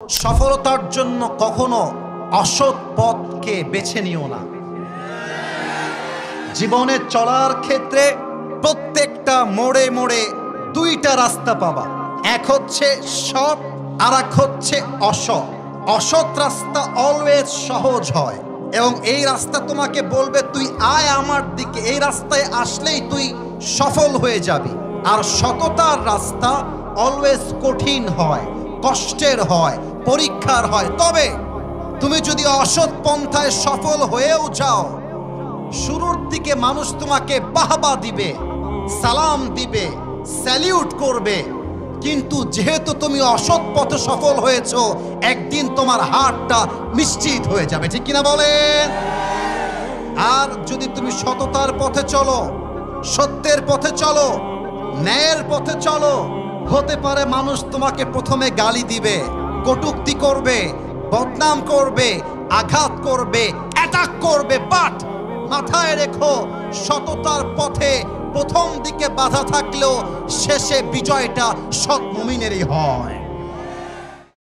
সফলতার জন্য কখনো অসৎ পথকে বেছে নিও না। জীবনে চলার ক্ষেত্রে প্রত্যেকটা মোড়ে মোড়ে দুইটা রাস্তা পাবা, এক হচ্ছে সৎ আর এক হচ্ছে অসৎ। অসৎ রাস্তা অলওয়েজ সহজ হয় এবং এই রাস্তা তোমাকে বলবে তুই আয় আমার দিকে, এই রাস্তায় আসলেই তুই সফল হয়ে যাবি। আর সততার রাস্তা অলওয়েজ কঠিন হয়, কষ্টের হয়, পরীক্ষার হয়। তবে তুমি যদি অসৎ পন্থায় সফল হয়েও যাও, শুরুর দিকে মানুষ তোমাকে বাহবা দিবে, সালাম দিবে, স্যালিউট করবে, কিন্তু যেহেতু তুমি অসৎ পথে সফল হয়েছো, একদিন তোমার হাতটা নিশ্চিত হয়ে যাবে। ঠিক কিনা বলেন? আর যদি তুমি সততার পথে চলো, সত্যের পথে চলো, ন্যায়ের পথে চলো, হতে পারে মানুষ তোমাকে প্রথমে গালি দিবে, কটূক্তি করবে, বদনাম করবে, আঘাত করবে, অ্যাটাক করবে, বাট মাথায় রেখো সততার পথে প্রথম দিকে বাধা থাকলেও শেষে বিজয়টা সৎ মুমিনেরই হয়।